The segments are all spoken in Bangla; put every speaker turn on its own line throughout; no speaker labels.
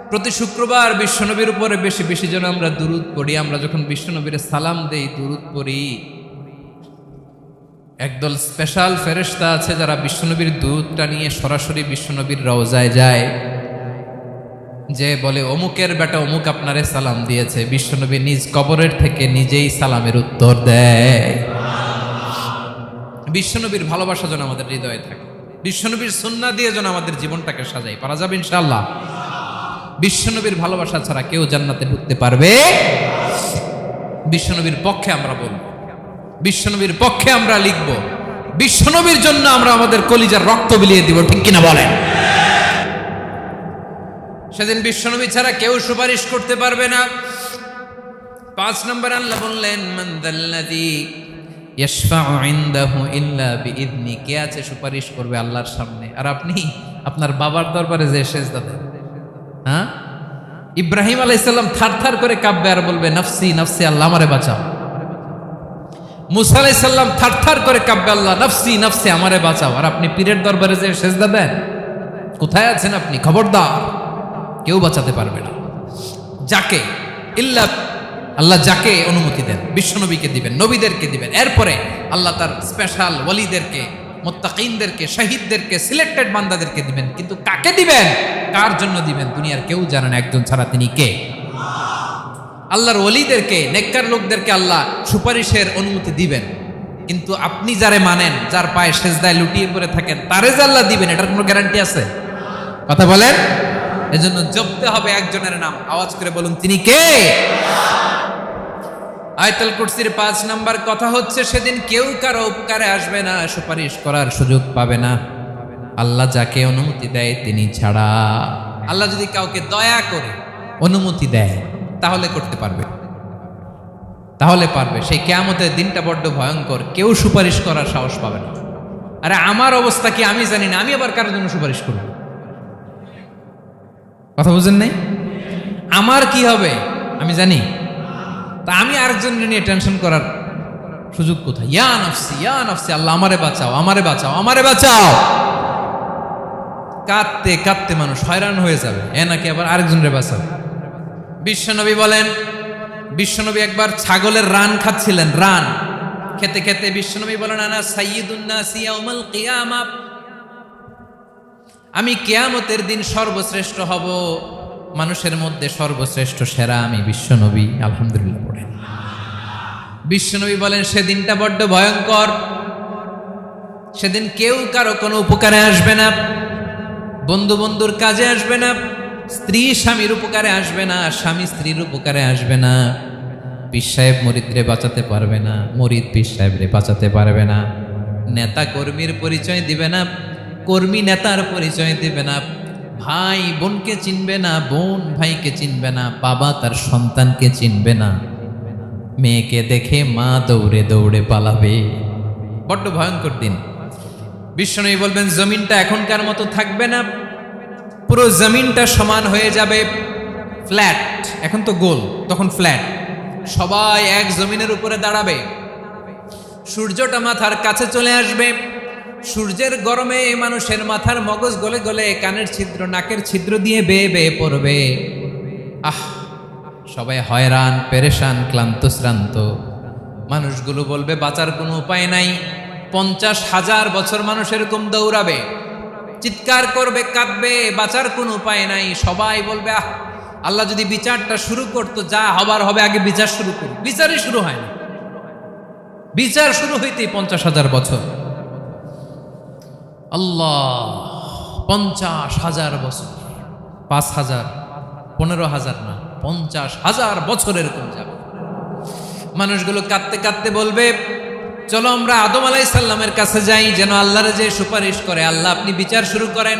প্রতি শুক্রবার বিশ্বনবীর উপরে বেশি বেশি যেন আমরা দুরূদ পড়ি। আমরা যখন বিশ্বনবীর সালাম দেই, দুরূদ পড়ি, একদল স্পেশাল ফেরেশতা আছে যারা বিশ্বনবীর দুরূদটা নিয়ে সরাসরি বিশ্বনবীর রওজায় যায়, যে বলে অমুকের বেটা অমুক আপনারে সালাম দিয়েছে। বিশ্বনবী নিজ কবরের থেকে নিজেই সালামের উত্তর দেয়। বিশ্বনবীর ভালোবাসা যেন আমাদের হৃদয়ে থাকে, বিশ্বনবীর সুন্নাহ দিয়ে যেন আমাদের জীবনটাকে সাজাই। পারা যাবে ইনশাআল্লাহ। বিশ্বনবীর ভালোবাসা ছাড়া কেউ জান্নাতে ঢুকতে পারবে। বিশ্বনবীর পক্ষে আমরা বলবো, বিশ্বনবীর পক্ষে আমরা লিখব, বিশ্বনবীর জন্য আমরা আমাদের কলিজার রক্ত বিলিয়ে দিব, ঠিক কিনা বলেন? সেদিন বিশ্বনবী ছাড়া কেউ সুপারিশ করতে পারবে না। 5 নম্বর আল্লাহ বললেন, মান যাল্লাযী ইয়াশফাউ ইনদাহু ইল্লা বিইذনি। কে আছে সুপারিশ করবে আল্লাহর সামনে? আর আপনি আপনার বাবার দরবারে যে সেজদা দেন, হ্যাঁ? ইব্রাহিম আলাইহিস সালাম থারথার করে কাঁপবে আর বলবে নাফসি নাফসি, আল্লাহ আমারে বাঁচাও। মুসা আলাইহিস সালাম থারথার করে কাঁপবে, আল্লাহ নাফসি নাফসি, আমারে বাঁচাও। আর আপনি পীরের দরবারে যে সেজদা দেন, কোথায় আছেন আপনি? খবরদার, কেউ বাঁচাতে পারবে না। যাকে ইল্লা আল্লাহ যাকে অনুমতি দেন, বিশ্বনবীকে দিবেন, নবীদেরকে দিবেন, এরপরে আল্লাহ তার স্পেশাল ওয়ালিদেরকে, মুত্তাকিনদেরকে, শহীদদেরকে, সিলেক্টেড বান্দাদেরকে দিবেন। কিন্তু কাকে দিবেন, কার জন্য দিবেন, দুনিয়ার কেউ জানে না। একজন ছাড়া, তিনি কে? আল্লাহর ওয়ালিদেরকে, নেককার লোকদেরকে আল্লাহ সুপারিশের অনুমতি দিবেন। কিন্তু আপনি যারে মানেন, যার পায়ে সেজদায় লুটিয়ে পড়ে থাকেন, তারে যে আল্লাহ দিবেন, এটার কোনো গ্যারান্টি আছে? কথা বলেন। এজন্য জপতে হবে একজনের নাম। আওয়াজ করে বলুন, তিনি কে? আয়াতুল কুরসির 5 নাম্বার কথা হচ্ছে, সেদিন কেউ কারো উপকারে আসবে না, সুপারিশ করার সুযোগ পাবে না, আল্লাহ যাকে অনুমতি দেয় তিনি ছাড়া। আল্লাহ যদি কাউকে দয়া করে অনুমতি দেয় তাহলে করতে পারবে, তাহলে পারবে। সেই কিয়ামতের দিনটা বড্ড ভয়ঙ্কর, কেউ সুপারিশ করার সাহস পাবে না। আরে আমার অবস্থা কি আমি জানি না, আমি আবার কারোর জন্য সুপারিশ করব? কথা বুঝেন নাই? আমার কি হবে আমি জানি, তা আমি আরেকজনের নিয়ে টেনশন করার সুযোগ কোথায়? ইয়া নাফসি ইয়া নাফসি, আল্লাহ আমারে বাঁচাও, আমারে বাঁচাও, আমারে বাঁচাও। কাঁদতে কাঁদতে মানুষ হয়রান হয়ে যাবে, এ নাকি আবার আরেকজনের বাঁচাও। বিশ্বনবী বলেন, বিশ্বনবী একবার ছাগলের রান খাচ্ছিলেন। রান খেতে খেতে বিশ্বনবী বলেন, আনা সাইয়্যিদুন নাসি ইয়াউমাল কিয়ামা, আমি কিয়ামতের দিন সর্বশ্রেষ্ঠ হব, মানুষের মধ্যে সর্বশ্রেষ্ঠ সেরা আমি বিশ্বনবী। আলহামদুলিল্লাহ পড়েন। বিশ্বনবী বলেন, সেদিনটা বড্ড ভয়ঙ্কর, সেদিন কেউ কারো কোনো উপকারে আসবে না, বন্ধু বন্ধুর কাজে আসবে না, স্ত্রী স্বামীর উপকারে আসবে না, স্বামী স্ত্রীর উপকারে আসবে না, পীর সাহেব মুরিদরে বাঁচাতে পারবে না, মুরিদ পীর সাহেবরে বাঁচাতে পারবে না, নেতা কর্মীর পরিচয় দিবে না, কর্মী নেতার পরিচয় দিবে না, ভাই বোনকে চিনবে না, বোন ভাইকে চিনবে না, বাবা তার সন্তানকে চিনবে না, মেয়েকে দেখে মা দৌড়ে দৌড়ে পালাবে। বড্ড ভয়ঙ্কর দিন। বিশ্বনবী বলবেন, জমিনটা এখনকার মতো থাকবে না, পুরো জমিনটা সমান হয়ে যাবে, ফ্ল্যাট। এখন তো গোল, তখন ফ্ল্যাট। সবাই এক জমিনের উপরে দাঁড়াবে, সূর্যটা মাথার কাছে চলে আসবে, সূর্যের গরমে মানুষের মাথার মগজ গলে গলে কানের ছিদ্র, নাকের ছিদ্র দিয়ে বেয়ে বেয়ে পড়বে। সবাই হয়রান, পেরেশান, ক্লান্ত শ্রান্ত। মানুষগুলো বলবে বাঁচার কোনো উপায় নাই। 50,000 বছর মানুষ এরকম দৌড়াবে, চিৎকার করবে, কাঁদবে, বাঁচার কোনো উপায় নাই। সবাই বলবে, আল্লাহ যদি বিচারটা শুরু করতো, যা হবার হবে, আগে বিচার শুরু করুন। বিচারই শুরু হয় না, বিচার শুরু হইতেই 50,000 বছর। আল্লাহ, 50,000 বছর, 5,000, 15,000 না, 50,000 বছর এরকম যাবে। মানুষগুলো কাঁদতে কাঁদতে বলবে, চলো আমরা আদম আলাইহিস সালামের কাছে যাই, যেন আল্লাহর যে সুপারিশ করে, আল্লাহ আপনি বিচার শুরু করেন।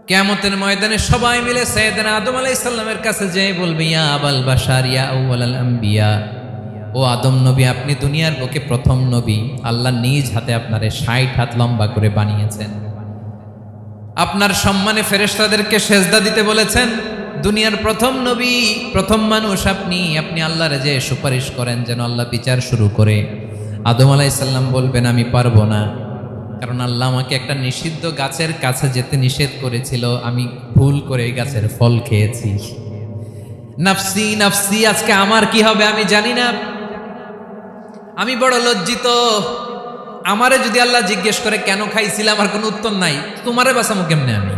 কিয়ামতের ময়দানে সবাই মিলে সাইয়েদনা আদম আলাইহিস সালামের কাছে যেয়ে বলবে, ইয়া আবাল বাশার ইয়া আউয়ালাল আম্বিয়া, ও আদম নবী, আপনি দুনিয়ার বুকে প্রথম নবী, আল্লাহ নিজ হাতে আপনারে 60 হাত লম্বা করে বানিয়েছেন, আপনার সম্মানে ফেরেশতাদেরকে সেজদা দিতে বলেছেন, দুনিয়ার প্রথম নবী, প্রথম মানুষ আপনি, আপনি আল্লাহরে যে সুপারিশ করেন যেন আল্লাহ বিচার শুরু করে। আদম আলাইহিস সালাম বলবেন, আমি পারবো না, কারণ আল্লাহ আমাকে একটা নিষিদ্ধ গাছের কাছে যেতে নিষেধ করেছিল, আমি ভুল করে এই গাছের ফল খেয়েছি। নাফসি নাফসি, আজকে আমার কি হবে আমি জানি না, আমি বড় লজ্জিত। আমারে যদি আল্লাহ জিজ্ঞেস করে কেন খাইছিলাম, আমার কোনো উত্তর নাই, তোমারে বাঁচামো কেমনে আমি?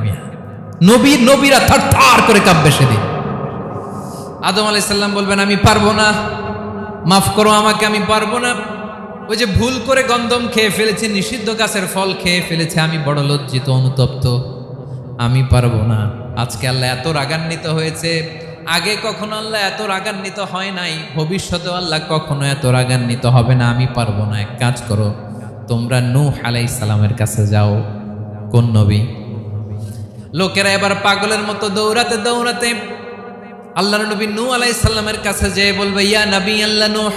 নবীরা থার থার করে কাঁপবে সেদিন। আদম আলাইহিস সালাম বলবেন আমি পারবো না, মাফ করো আমাকে, আমি পারবো না। ওই যে ভুল করে গন্ধম খেয়ে ফেলেছি, নিষিদ্ধ গাছের ফল খেয়ে ফেলেছে, আমি বড় লজ্জিত, অনুতপ্ত, আমি পারবো না। আজকে আল্লাহ এত রাগান্বিত হয়েছে, আগে কখনো আল্লাহ এত রাগান্বিত হয় নাই, ভবিষ্যতে আল্লাহ কখনো এত রাগান্বিত হবে না। আমি পারবো না। এক কাজ করো, তোমরা নূহ আলাইহিস সালামের কাছে যাও। কোন নবী? লোকেরা এবার পাগলের মতো দৌড়াতে দৌড়াতে আল্লাহর নবী নূহ আলাইহিস সালামের কাছে যেয়ে বলবে, ইয়া নবী আল্লাহ নূহ,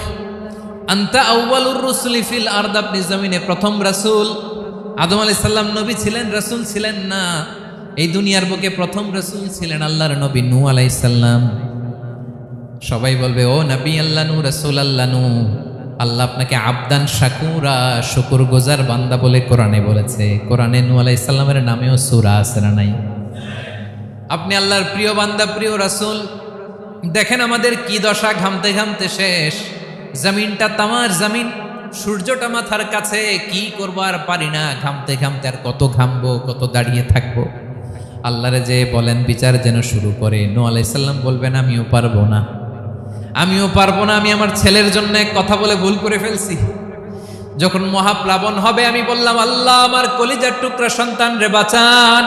আনতা আউয়ালুর রুসুলি ফিল আরদ, আপনি জমিনে প্রথম রাসূল। আদম আলাইহিস সালাম নবী ছিলেন, রাসূল ছিলেন না। এই দুনিয়ার বুকে প্রথম রাসূল ছিলেন আল্লাহর নবী নূহ আলাইহিস সালাম। সবাই বলবে, ও নবী আল্লাহ নূহ, রাসূল আল্লাহ নূহ, আল্লাহ আপনাকে আবদান শাকুরা, শুকরগুজার বান্দা বলে কোরআনে বলেছে। কোরআনে নূহ আলাইহিস সালামের নামেও সূরা আছে না নাই? আপনি আল্লাহর প্রিয় বান্দা, প্রিয় রাসূল। দেখেন আমাদের কি দশা, ঘামতে ঘামতে শেষ, জমিনটা তামার জমিন, সূর্যটা মাথার কাছে, কি করবো আর পারি না, ঘামতে ঘামতে আর কত ঘামবো, কত দাঁড়িয়ে থাকবো। আল্লাহরে যে বলেন বিচার যেন শুরু করে। নূহ আলাইহিস সালাম বলবেন আমিও পারবো না, আমিও পারবো না, আমি আমার ছেলের জন্য কথা বলে ভুল করে ফেলছি। যখন মহাপ্লাবন হবে আমি বললাম, আল্লাহ আমার কলিজার টুকরা সন্তান রে বাঁচান।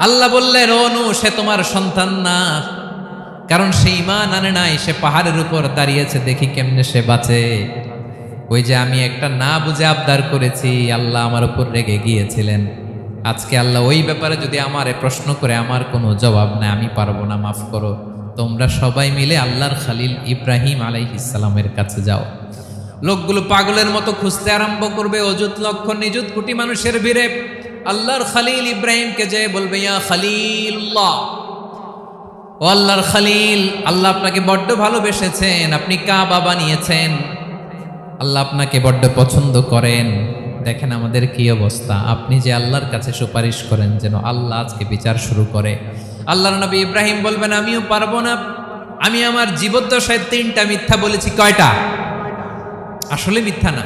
আল্লাহ বললেন, ও নূহ, সে তোমার সন্তান না, কারণ সে ঈমান আনে নাই, সে পাহাড়ের উপর দাঁড়িয়েছে, দেখি কেমনে সে বাঁচে। ওই যে আমি একটা না বুঝে আবদার করেছি, আল্লাহ আমার উপর রেগে গিয়েছিলেন। আজকে আল্লাহ ওই ব্যাপারে যদি আমারে প্রশ্ন করে, আমার কোনো জবাব নাই, আমি পারবো না, মাফ করো। তোমরা সবাই মিলে আল্লাহর খালিল ইব্রাহিম আলাইহিস সালামের কাছে যাও। লোকগুলো পাগলের মতো খুঁজতে আরম্ভ করবে, অযুত লক্ষ নিযুত কোটি মানুষের ভিড়ে আল্লাহর খালিল ইব্রাহিমকে যে বলবে, ইয়া খালিলুল্লাহ, ও আল্লাহর খালিল, আল্লাহ আপনাকে বড্ড ভালোবেসেছেন, আপনি কাবা বানিয়েছেন, আল্লাহ আপনাকে বড্ড পছন্দ করেন। দেখেন আমাদের কি অবস্থা, আপনি যে আল্লাহর কাছে সুপারিশ করেন যেন আল্লাহ আজকে বিচার শুরু করে। আল্লাহর নবী ইব্রাহিম বলবেন, আমিও পারবো না, আমি আমার জীবদ্দশায় 3টা মিথ্যা বলেছি। কয়টা? আসলে মিথ্যা না,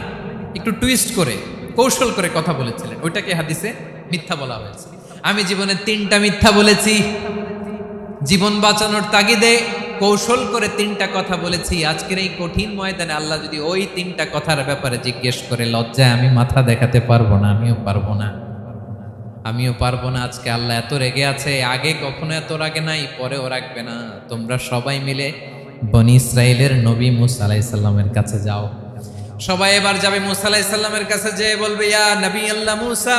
একটু টুইস্ট করে, কৌশল করে কথা বলেছিলেন, ওইটাকে হাদিসে মিথ্যা বলা হয়েছে। আমি জীবনে 3টা মিথ্যা বলেছি, জীবন বাঁচানোর তাগিদে কৌশল করে 3টা কথা বলেছি। আজকের এই কঠিন ময়দানে আল্লাহ যদি ওই 3টা কথার ব্যাপারে জিজ্ঞেস করে, লজ্জায় আমি মাথা দেখাতে পারবো না, আমিও পারবো না, আমিও পারবো না। আজকে আল্লাহ এত রেগে আছে, আগে কখনো এত রাগে নাই, পরেও রাখবে না। তোমরা সবাই মিলে বনি ইসরাইলের নবী মূসা আলাইহিস সালামের কাছে যাও। সবাই এবার যাবে মূসা আলাইহিস সালামের কাছে, যেয়ে বলবে, ইয়া নবী আল্লাহ মূসা,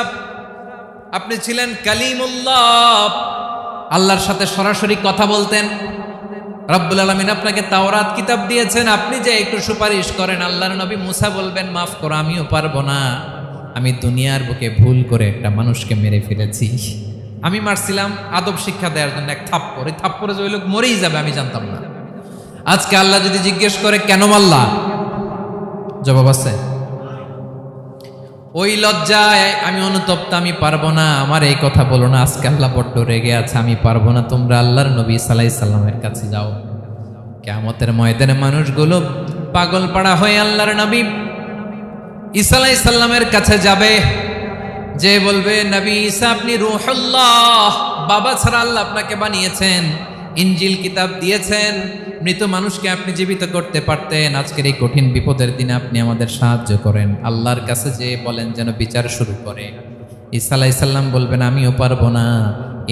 আপনি ছিলেন কালিমুল্লাহ, আল্লাহর সাথে সরাসরি কথা বলতেন, রব্বুল আলামিন আপনাকে তাওরাত কিতাব দিয়েছেন, আপনি যে একটু সুপারিশ করেন। আল্লাহর নবী মূসা বলবেন, মাফ করো, আমিও পারবো না, আমি দুনিয়ার বুকে ভুল করে একটা মানুষকে মেরে ফেলেছি। আমি মারছিলাম আদব শিক্ষা দেওয়ার জন্য এক থাপ্পড়, এই থাপ্পড়ে যে ওই লোক মরেই যাবে আমি জানতাম না। আজকে আল্লাহ যদি জিজ্ঞেস করে কেন মারলা, জবাব আছে? ওই লজ্জায় আমি অনুতপ্ত, আমি পারবো না, আমার এই কথা বলো না। আজকে আল্লাহ বড্ড রেগে আছে, আমি পারবো না। তোমরা আল্লাহর নবী ঈসা আলাইহিস সালামের কাছে যাও। কিয়ামতের ময়দানে মানুষগুলো পাগল পাড়া হয়ে আল্লাহর নবী ঈসা আলাইহিস সালামের কাছে যাবে, যে বলবে, নবী ঈসা আপনি রূহুল্লাহ, বাবা ছাড়া আল্লাহ আপনাকে বানিয়েছেন, ইনজিল কিতাব দিয়েছেন, মৃত মানুষকে আপনি জীবিত করতে পারতেন। আজকের এই কঠিন বিপদের দিনে আপনি আমাদের সাহায্য করেন। আল্লাহর কাছে যে বলেন যেন বিচার শুরু করে। ঈসা আলাইহিস সালাম বলবেন, আমিও পারবো না,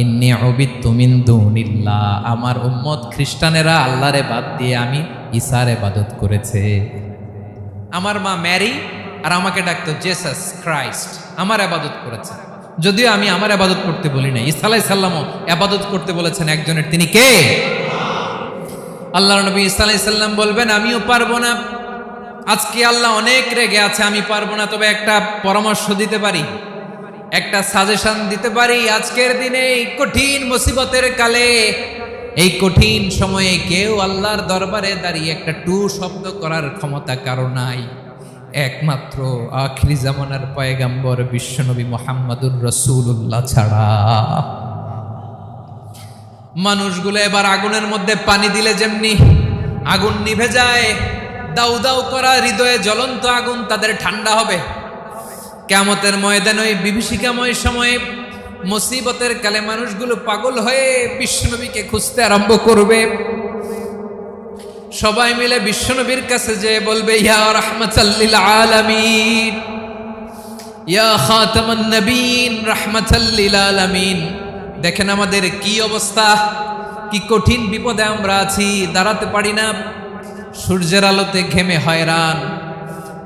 ইন্নী উবিদতু মিন দুনিল্লাহ, আমার উম্মত খ্রিস্টানেরা আল্লাহরে বাদ দিয়ে আমি ঈসার ইবাদত করেছে। আমার মা ম্যারি আর আমাকে ডাকতো জেসাস ক্রাইস্ট, আমার ইবাদত করেছে, যদিও আমি আমার ইবাদত করতে বলি না। ঈসা আলাইহিস সালামও ইবাদত করতে বলেছেন একজনের, তিনি কে? আল্লাহর নবী ঈসা আলাইহিস সালাম বলবেন, আমিও পারবো না। আজকে আল্লাহ অনেক রেগে আছে, আমি পারবো না, তবে একটা পরামর্শ দিতে পারি, একটা সাজেশন দিতে পারি। আজকের দিনে এই কঠিন মুসিবতের কালে, এই কঠিন সময়ে কেউ আল্লাহর দরবারে দাঁড়িয়ে একটা টু শব্দ করার ক্ষমতা কারো নাই। একমাত্র আখিরি জামানার পয়গাম্বর বিশ্বনবী মুহাম্মদুর রাসূলুল্লাহ ছাড়া। মানুষগুলো এবার আগুনের মধ্যে পানি দিলে যেমনি আগুন নিভে যায়, দাউ দাউ করা হৃদয়ে জ্বলন্ত আগুন তাদের ঠান্ডা হবে। কিয়ামতের ময়দানে ওই বিভীষিকাময় সময়ে মুসিবতের কালে মানুষগুলো পাগল হয়ে বিশ্বনবীকে খুঁজতে আরম্ভ করবে। সবাই মিলে বিশ্বনবীর কাছে যেয়ে বলবে, ইয়া রাহমাতাল লিল আলামিন, ইয়া খাতামান নবীন, রাহমাতাল লিল আলামিন। দেখেন আমাদের কি অবস্থা, কি কঠিন বিপদে আমরা আছি, দাঁড়াতে পারি না, সূর্যের আলোতে ঘেমে হয়রান।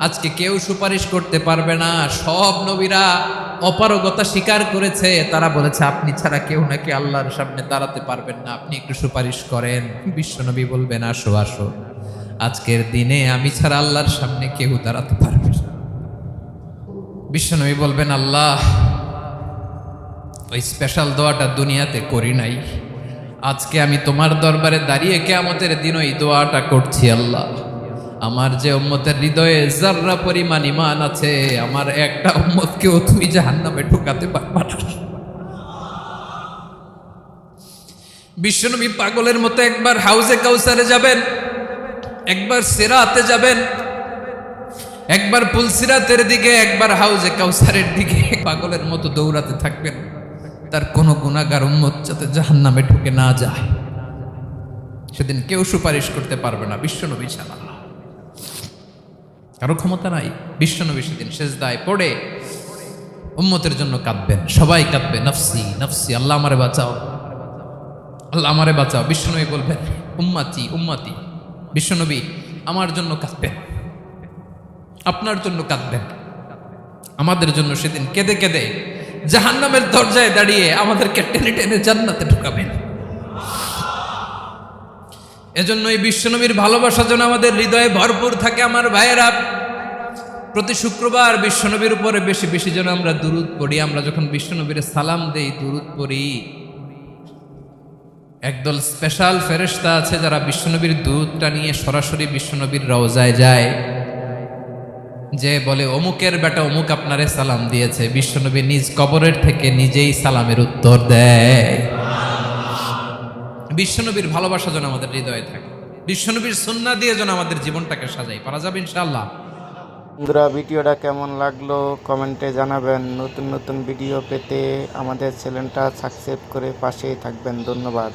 আজকে কেউ সুপারিশ করতে পারবে না। সব নবীরা অপারগতা স্বীকার করেছে, তারা বলেছে আপনি ছাড়া কেউ নাকি আল্লাহর সামনে দাঁড়াতে পারবেন না, আপনি একটু সুপারিশ করেন। বিশ্বনবী বলবেন, আসো আসো, আজকের দিনে আমি ছাড়া আল্লাহর সামনে কেউ দাঁড়াতে পারবে না। বিশ্বনবী বলবেন, আল্লাহ ওই স্পেশাল দোয়াটা দুনিয়াতে করি নাই, আজকে আমি তোমার দরবারে দাঁড়িয়ে কিয়ামতের দিন ওই দোয়াটা করছি। আল্লাহ, আমার যে উম্মতের হৃদয়ে যাররা পরিমাণ ঈমান আছে, আমার একটা উম্মতকেও তুই জাহান্নামে ঢুকাতে পারবা না। বিশ্বনবী পাগলের মতো একবার হাউজে কাউসারে যাবেন, একবার সিরাতে যাবেন, একবার পুলসিরাতের দিকে, একবার হাউজে কাউসারের দিকে পাগলের মতো দৌড়াতে থাকবেন। তার কোনো গুনাহগার উম্মত যাতে জাহান্নামে ঢুকে না যায়। সেদিন কেউ সুপারিশ করতে পারবে না বিশ্বনবী ছাড়া, কারো ক্ষমতা নাই। বিশ্বনবী সেদিন সেজদায় পড়ে উম্মতের জন্য কাঁদবেন, সবাই কাঁদবে, নফসি নফসি, আল্লাহ আমারে বাঁচাও, আল্লাহ আমারে বাঁচাও। বিশ্বনবী বলবেন, উম্মতি উম্মতি। বিশ্বনবী আমার জন্য কাঁদবেন, আপনার জন্য কাঁদবেন, আমাদের জন্য সেদিন কেঁদে কেঁদে জাহান্নামের দরজায় দাঁড়িয়ে আমাদেরকে টেনে টেনে জান্নাতে ঢুকাবেন। এজন্য এই বিশ্বনবীর ভালোবাসা যেন আমাদের হৃদয়ে ভরপুর থাকে। আমার ভাইয়েরা, প্রতি শুক্রবার বিশ্বনবীর উপরে বেশি বেশি যেন আমরা দুরূদ পড়ি। আমরা যখন বিশ্বনবীর সালাম দেই, দুরূদ পড়ি, একদল স্পেশাল ফেরেশতা আছে যারা বিশ্বনবীর দুরূদটা নিয়ে সরাসরি বিশ্বনবীর রওজায় যায়, যে বলে অমুকের বেটা অমুক আপনারে সালাম দিয়েছে। বিশ্বনবী নিজ কবরের থেকে নিজেই সালামের উত্তর দেয়। বিশ্বনবীর ভালোবাসা যেন আমাদের হৃদয়ে থাকে, বিশ্বনবীর সুন্নাহ দিয়ে যেন আমাদের জীবনটাকে সাজাই। পারা যাবে ইনশাআল্লাহ।
বন্ধুরা, ভিডিওটা কেমন লাগলো কমেন্টে জানাবেন। নতুন নতুন ভিডিও পেতে আমাদের চ্যানেলটা সাবস্ক্রাইব করে পাশেই থাকবেন। ধন্যবাদ।